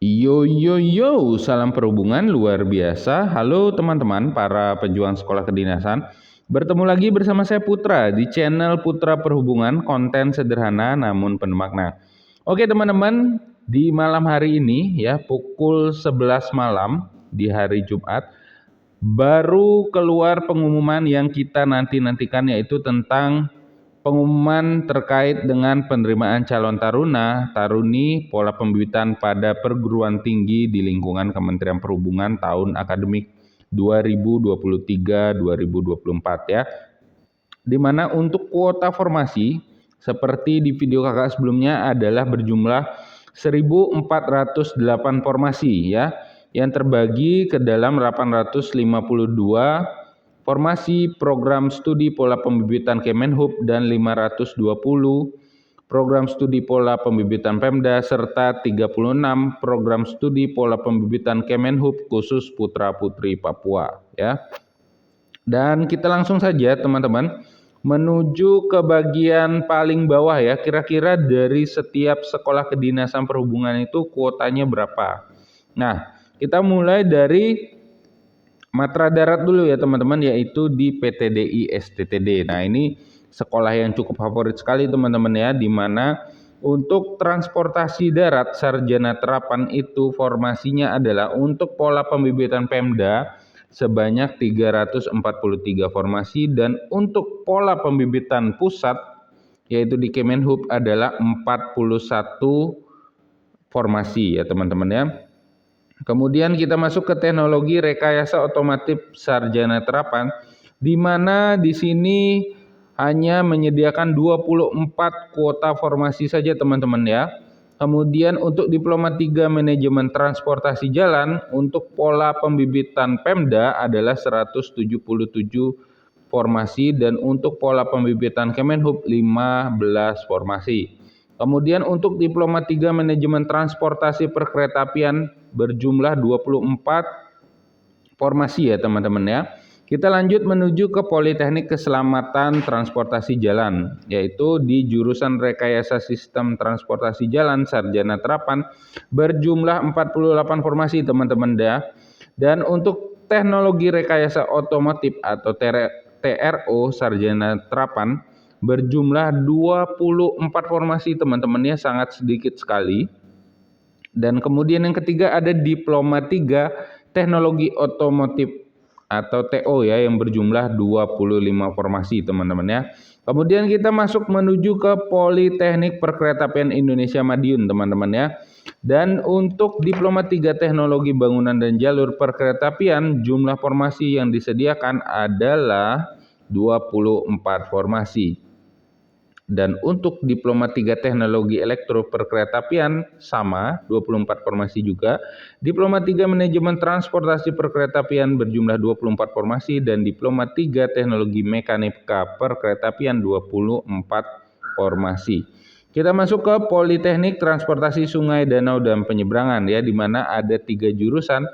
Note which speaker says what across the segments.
Speaker 1: Yo yo yo, salam perhubungan luar biasa. Halo teman-teman para pejuang sekolah kedinasan. Bertemu lagi bersama saya Putra di channel Putra Perhubungan, konten sederhana namun penuh makna. Oke teman-teman, di malam hari ini ya pukul 11 malam di hari Jumat baru keluar pengumuman yang kita nantikan, yaitu tentang pengumuman terkait dengan penerimaan calon taruni pola pembibitan pada perguruan tinggi di lingkungan Kementerian Perhubungan tahun akademik 2023-2024 ya. Di mana untuk kuota formasi seperti di video kakak sebelumnya adalah berjumlah 1.408 formasi ya, yang terbagi ke dalam 852 formasi program studi pola pembibitan Kemenhub dan 520 program studi pola pembibitan Pemda serta 36 program studi pola pembibitan Kemenhub khusus putra-putri Papua ya. Dan kita langsung saja teman-teman menuju ke bagian paling bawah ya, kira-kira dari setiap sekolah kedinasan perhubungan itu kuotanya berapa. Nah, kita mulai dari Matra Darat dulu ya teman-teman, yaitu di PTDI STTD. Nah, ini sekolah yang cukup favorit sekali teman-teman ya, di mana untuk transportasi darat sarjana terapan itu formasinya adalah untuk pola pembibitan Pemda sebanyak 343 formasi, dan untuk pola pembibitan pusat yaitu di Kemenhub adalah 41 formasi ya teman-teman ya. Kemudian kita masuk ke teknologi rekayasa otomotif sarjana terapan, di mana di sini hanya menyediakan 24 kuota formasi saja teman-teman ya. Kemudian untuk diploma 3 manajemen transportasi jalan untuk pola pembibitan Pemda adalah 177 formasi, dan untuk pola pembibitan Kemenhub 15 formasi. Kemudian untuk diploma 3 manajemen transportasi perkeretaapian berjumlah 24 formasi ya teman-teman ya. Kita lanjut menuju ke Politeknik Keselamatan Transportasi Jalan, yaitu di jurusan Rekayasa Sistem Transportasi Jalan sarjana terapan berjumlah 48 formasi teman-teman ya. Dan untuk Teknologi Rekayasa Otomotif atau TRO sarjana terapan berjumlah 24 formasi teman-teman ya, sangat sedikit sekali. Dan kemudian yang ketiga ada Diploma 3 Teknologi Otomotif atau TO ya, yang berjumlah 25 formasi teman-teman ya. Kemudian kita masuk menuju ke Politeknik Perkeretaapian Indonesia Madiun teman-teman ya. Dan untuk Diploma 3 Teknologi Bangunan dan Jalur Perkeretaapian jumlah formasi yang disediakan adalah 24 formasi. Dan untuk Diploma 3 Teknologi Elektro Perkeretaapian sama 24 formasi juga. Diploma 3 Manajemen Transportasi Perkeretaapian berjumlah 24 formasi, dan Diploma 3 Teknologi Mekanika Perkeretaapian 24 formasi. Kita masuk ke Politeknik Transportasi Sungai, Danau dan Penyeberangan ya, di mana ada 3 jurusan.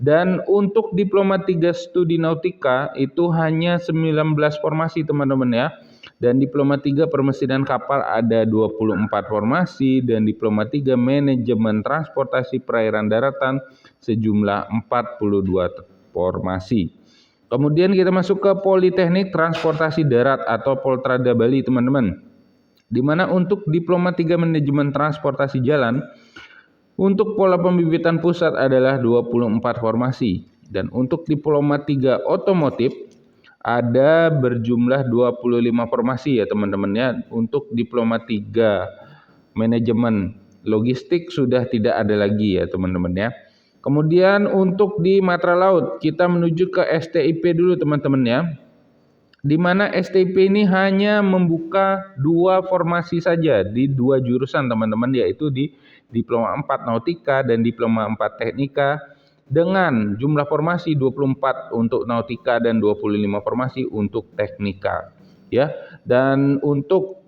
Speaker 1: Dan untuk Diploma 3 Studi Nautika itu hanya 19 formasi teman-teman ya. Dan Diploma 3 Permesinan Kapal ada 24 formasi, dan Diploma 3 Manajemen Transportasi Perairan Daratan sejumlah 42 formasi. Kemudian kita masuk ke Politeknik Transportasi Darat atau Poltrada Bali teman-teman. Di mana untuk Diploma 3 Manajemen Transportasi Jalan untuk pola pembibitan pusat adalah 24 formasi, dan untuk Diploma 3 Otomotif ada berjumlah 25 formasi ya teman-teman ya. Untuk Diploma 3 Manajemen Logistik sudah tidak ada lagi ya teman-teman ya. Kemudian untuk di Matra Laut kita menuju ke STIP dulu teman-teman ya. Di mana STIP ini hanya membuka 2 formasi saja di 2 jurusan teman-teman, yaitu di Diploma 4 Nautika dan Diploma 4 Teknika, dengan jumlah formasi 24 untuk Nautika dan 25 formasi untuk Teknika ya. Dan untuk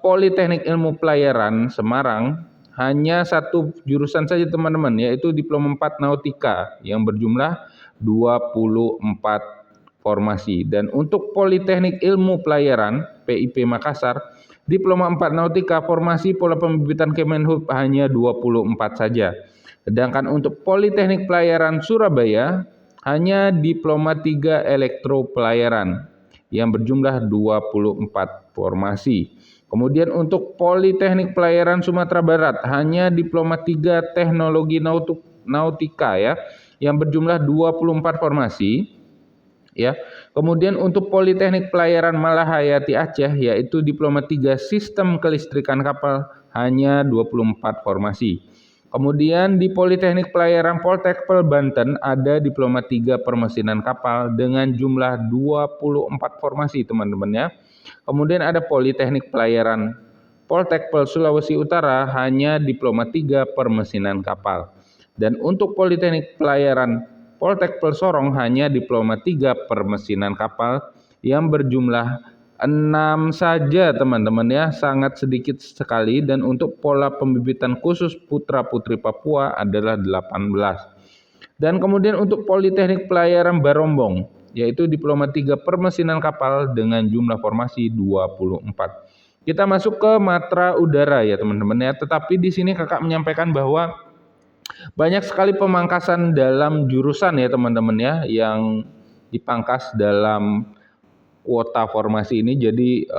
Speaker 1: Politeknik Ilmu Pelayaran Semarang hanya 1 jurusan saja teman-teman, yaitu Diploma 4 Nautika yang berjumlah 24 formasi. Dan untuk Politeknik Ilmu Pelayaran PIP Makassar Diploma 4 Nautika formasi pola pembibitan Kemenhub hanya 24 saja. Sedangkan untuk Politeknik Pelayaran Surabaya hanya Diploma 3 Elektro Pelayaran yang berjumlah 24 formasi. Kemudian untuk Politeknik Pelayaran Sumatera Barat hanya Diploma 3 Teknologi Nautika ya yang berjumlah 24 formasi ya. Kemudian untuk Politeknik Pelayaran Malahayati Aceh yaitu Diploma 3 Sistem Kelistrikan Kapal hanya 24 formasi. Kemudian di Politeknik Pelayaran Poltekpel Banten ada Diploma 3 Permesinan Kapal dengan jumlah 24 formasi teman-teman ya. Kemudian ada Politeknik Pelayaran Poltekpel Sulawesi Utara hanya Diploma 3 Permesinan Kapal. Dan untuk Politeknik Pelayaran Poltekpel Sorong hanya Diploma 3 Permesinan Kapal yang berjumlah 6 saja teman-teman ya, sangat sedikit sekali. Dan untuk pola pembibitan khusus putra-putri Papua adalah 18. Dan kemudian untuk Politeknik Pelayaran Barombong yaitu Diploma 3 Permesinan Kapal dengan jumlah formasi 24. Kita masuk ke matra udara ya teman-teman ya, tetapi di sini Kakak menyampaikan bahwa banyak sekali pemangkasan dalam jurusan ya teman-teman ya yang dipangkas dalam kuota formasi ini. Jadi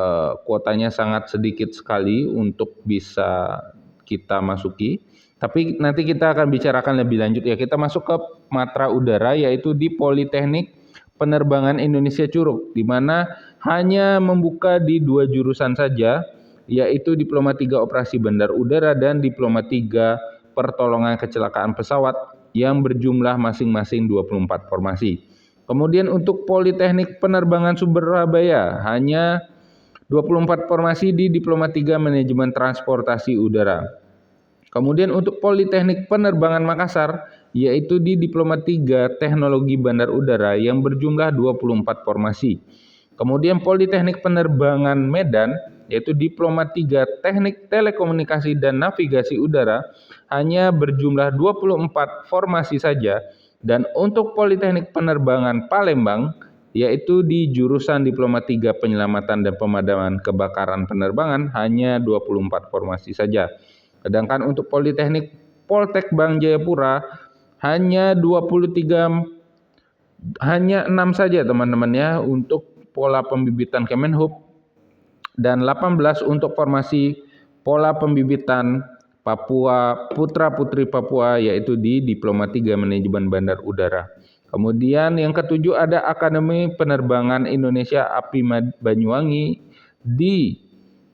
Speaker 1: kuotanya sangat sedikit sekali untuk bisa kita masuki. Tapi nanti kita akan bicarakan lebih lanjut ya. Kita masuk ke matra udara yaitu di Politeknik Penerbangan Indonesia Curug, di mana hanya membuka di 2 jurusan saja, yaitu Diploma 3 Operasi Bandar Udara dan Diploma 3 Pertolongan Kecelakaan Pesawat yang berjumlah masing-masing 24 formasi. Kemudian untuk Politeknik Penerbangan Surabaya hanya 24 formasi di Diploma 3 Manajemen Transportasi Udara. Kemudian untuk Politeknik Penerbangan Makassar yaitu di Diploma 3 Teknologi Bandar Udara yang berjumlah 24 formasi. Kemudian Politeknik Penerbangan Medan yaitu Diploma 3 Teknik Telekomunikasi dan Navigasi Udara hanya berjumlah 24 formasi saja. Dan untuk Politeknik Penerbangan Palembang yaitu di jurusan Diploma 3 Penyelamatan dan Pemadaman Kebakaran Penerbangan hanya 24 formasi saja. Sedangkan untuk Politeknik Poltek Bank Jayapura hanya 6 saja teman-teman ya untuk pola pembibitan Kemenhub dan 18 untuk formasi pola pembibitan Papua Putra-Putri Papua yaitu di Diploma 3 Manajemen Bandar Udara. Kemudian yang ketujuh ada Akademi Penerbangan Indonesia API Banyuwangi di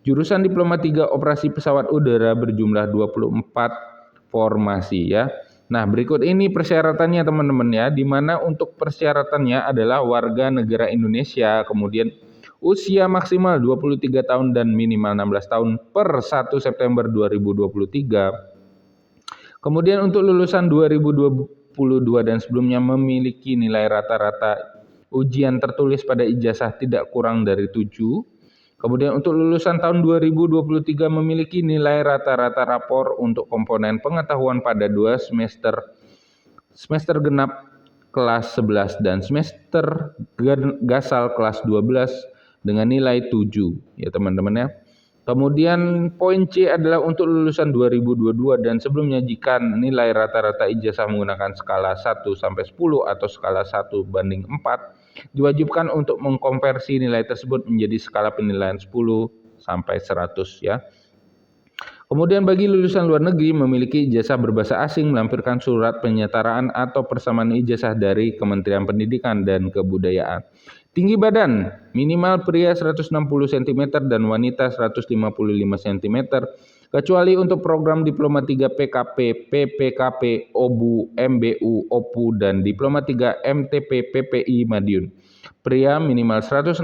Speaker 1: jurusan Diploma 3 Operasi Pesawat Udara berjumlah 24 formasi ya. Nah, berikut ini persyaratannya teman-teman ya, di mana untuk persyaratannya adalah warga negara Indonesia, kemudian usia maksimal 23 tahun dan minimal 16 tahun per 1 September 2023. Kemudian untuk lulusan 2022 dan sebelumnya memiliki nilai rata-rata ujian tertulis pada ijazah tidak kurang dari 7. Kemudian untuk lulusan tahun 2023 memiliki nilai rata-rata rapor untuk komponen pengetahuan pada 2 semester genap kelas 11 dan semester gasal kelas 12 dengan nilai 7 ya teman-teman ya. Kemudian poin C adalah untuk lulusan 2022 dan sebelumnya jika nilai rata-rata ijazah menggunakan skala 1 sampai 10 atau skala 1/4 diwajibkan untuk mengkonversi nilai tersebut menjadi skala penilaian 10 sampai 100 ya. Kemudian bagi lulusan luar negeri memiliki ijazah berbahasa asing melampirkan surat penyetaraan atau persamaan ijazah dari Kementerian Pendidikan dan Kebudayaan. Tinggi badan minimal pria 160 cm dan wanita 155 cm kecuali untuk program Diploma 3 PKP, PPKP, OBU, MBU, OPU dan Diploma 3 MTP PPI Madiun. Pria minimal 165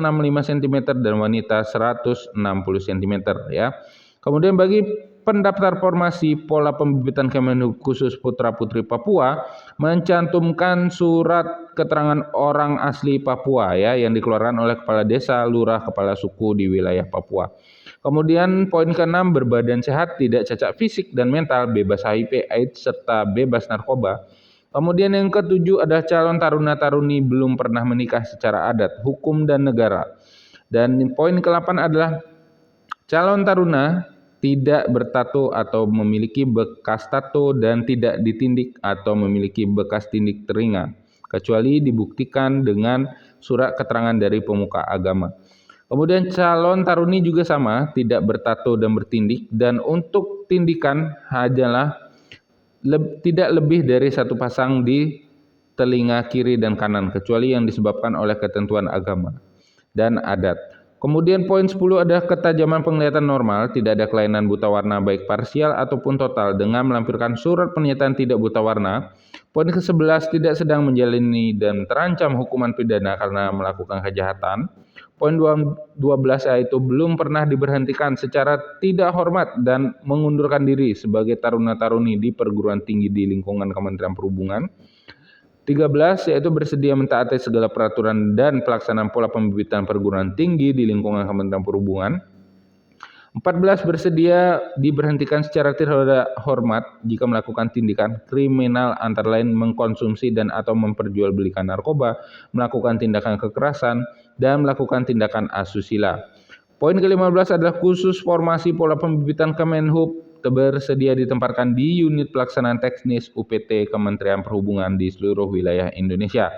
Speaker 1: cm dan wanita 160 cm ya. Kemudian bagi pendaftar formasi pola pembibitan Kemenhub khusus Putra-Putri Papua mencantumkan surat keterangan orang asli Papua ya yang dikeluarkan oleh kepala desa, lurah, kepala suku di wilayah Papua. Kemudian poin ke-6 berbadan sehat, tidak cacat fisik dan mental, bebas HIV, AIDS serta bebas narkoba. Kemudian yang ke-7 adalah calon taruna-taruni belum pernah menikah secara adat, hukum dan negara. Dan poin ke-8 adalah calon taruna tidak bertato atau memiliki bekas tato dan tidak ditindik atau memiliki bekas tindik telinga, kecuali dibuktikan dengan surat keterangan dari pemuka agama. Kemudian calon taruni juga sama, tidak bertato dan bertindik, dan untuk tindikan adalah tidak lebih dari satu pasang di telinga kiri dan kanan, kecuali yang disebabkan oleh ketentuan agama dan adat. Kemudian poin 10 adalah ketajaman penglihatan normal, tidak ada kelainan buta warna baik parsial ataupun total dengan melampirkan surat pernyataan tidak buta warna. Poin ke-11 tidak sedang menjalani dan terancam hukuman pidana karena melakukan kejahatan. Poin 12 yaitu belum pernah diberhentikan secara tidak hormat dan mengundurkan diri sebagai taruna-taruni di perguruan tinggi di lingkungan Kementerian Perhubungan. 13 yaitu bersedia mentaati segala peraturan dan pelaksanaan pola pembibitan perguruan tinggi di lingkungan Kementerian Perhubungan. 14 bersedia diberhentikan secara tidak hormat jika melakukan tindakan kriminal antara lain mengkonsumsi dan atau memperjualbelikan narkoba, melakukan tindakan kekerasan, dan melakukan tindakan asusila. Poin ke-15 adalah khusus formasi pola pembibitan Kemenhub bersedia ditempatkan di unit pelaksanaan teknis UPT Kementerian Perhubungan di seluruh wilayah Indonesia.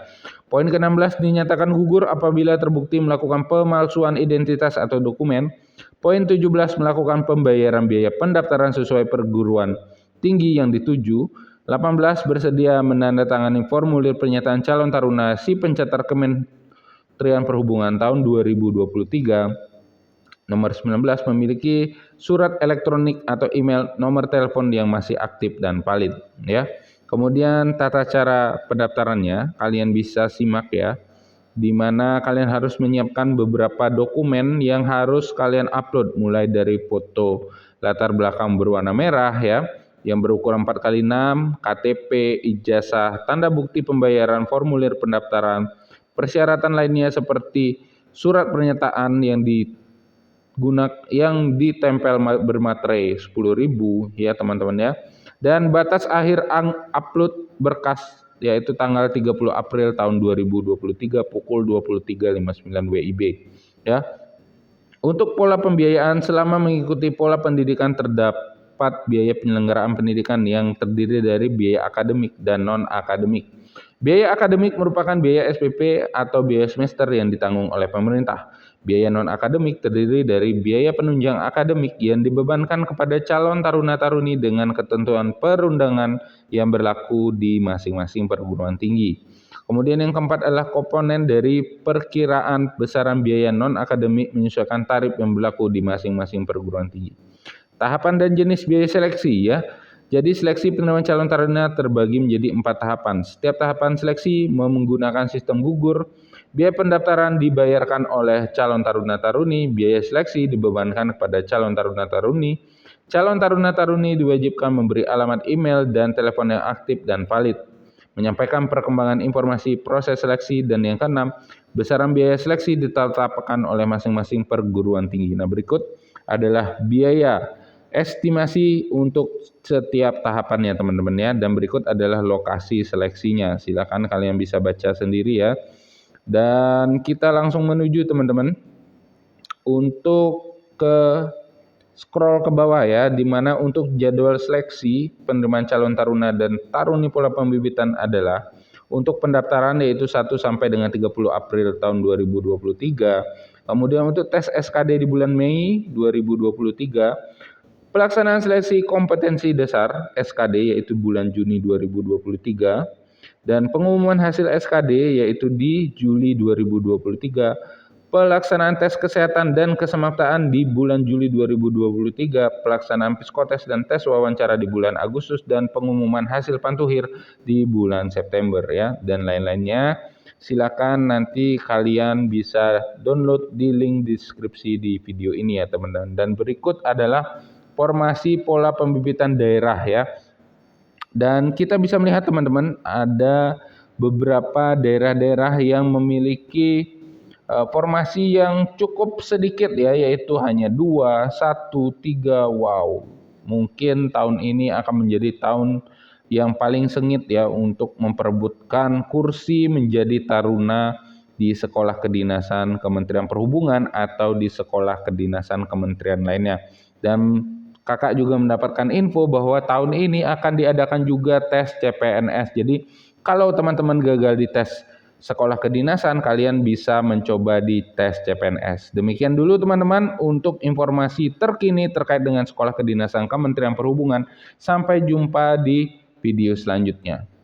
Speaker 1: Poin ke-16 dinyatakan gugur apabila terbukti melakukan pemalsuan identitas atau dokumen. Poin 17 melakukan pembayaran biaya pendaftaran sesuai perguruan tinggi yang dituju. 18 bersedia menandatangani formulir pernyataan calon taruna si pencetar Kementerian Perhubungan tahun 2023. Nomor 19 memiliki surat elektronik atau email, nomor telepon yang masih aktif dan valid ya. Kemudian tata cara pendaftarannya kalian bisa simak ya, di mana kalian harus menyiapkan beberapa dokumen yang harus kalian upload, mulai dari foto latar belakang berwarna merah ya, yang berukuran 4x6, KTP, ijazah, tanda bukti pembayaran, formulir pendaftaran, persyaratan lainnya seperti surat pernyataan yang ditempel bermaterai 10.000 ya teman-teman ya. Dan batas akhir upload berkas yaitu tanggal 30 April tahun 2023 pukul 23.59 WIB ya. Untuk pola pembiayaan, selama mengikuti pola pendidikan terdapat biaya penyelenggaraan pendidikan yang terdiri dari biaya akademik dan non-akademik. Biaya akademik merupakan biaya SPP atau biaya semester yang ditanggung oleh pemerintah. Biaya non-akademik terdiri dari biaya penunjang akademik yang dibebankan kepada calon taruna-taruni dengan ketentuan perundangan yang berlaku di masing-masing perguruan tinggi. Kemudian yang keempat adalah komponen dari perkiraan besaran biaya non-akademik menyesuaikan tarif yang berlaku di masing-masing perguruan tinggi. Tahapan dan jenis biaya seleksi ya. Jadi seleksi penerimaan calon taruna terbagi menjadi 4 tahapan. Setiap tahapan seleksi menggunakan sistem gugur. Biaya pendaftaran dibayarkan oleh calon taruna-taruni, biaya seleksi dibebankan kepada calon taruna-taruni. Calon taruna-taruni diwajibkan memberi alamat email dan telepon yang aktif dan valid, menyampaikan perkembangan informasi proses seleksi, dan yang keenam, besaran biaya seleksi ditetapkan oleh masing-masing perguruan tinggi. Nah, berikut adalah biaya estimasi untuk setiap tahapannya teman-teman ya, dan berikut adalah lokasi seleksinya. Silakan kalian bisa baca sendiri ya. Dan kita langsung menuju teman-teman untuk scroll ke bawah ya, di mana untuk jadwal seleksi penerimaan calon taruna dan taruni pola pembibitan adalah untuk pendaftaran yaitu 1 sampai dengan 30 April tahun 2023. Kemudian untuk tes SKD di bulan Mei 2023. Pelaksanaan seleksi kompetensi dasar SKD yaitu bulan Juni 2023. Dan pengumuman hasil SKD yaitu di Juli 2023, pelaksanaan tes kesehatan dan kesemaptaan di bulan Juli 2023, pelaksanaan psikotes dan tes wawancara di bulan Agustus, dan pengumuman hasil pantuhir di bulan September ya, dan lain-lainnya. Silakan nanti kalian bisa download di link deskripsi di video ini ya teman-teman. Dan berikut adalah formasi pola pembibitan daerah ya. Dan kita bisa melihat teman-teman ada beberapa daerah-daerah yang memiliki formasi yang cukup sedikit ya, yaitu hanya 2, 1, 3. Wow, mungkin tahun ini akan menjadi tahun yang paling sengit ya untuk memperebutkan kursi menjadi taruna di sekolah kedinasan Kementerian Perhubungan atau di sekolah kedinasan kementerian lainnya. Dan Kakak juga mendapatkan info bahwa tahun ini akan diadakan juga tes CPNS. Jadi kalau teman-teman gagal di tes sekolah kedinasan, kalian bisa mencoba di tes CPNS. Demikian dulu teman-teman untuk informasi terkini terkait dengan sekolah kedinasan Kementerian Perhubungan. Sampai jumpa di video selanjutnya.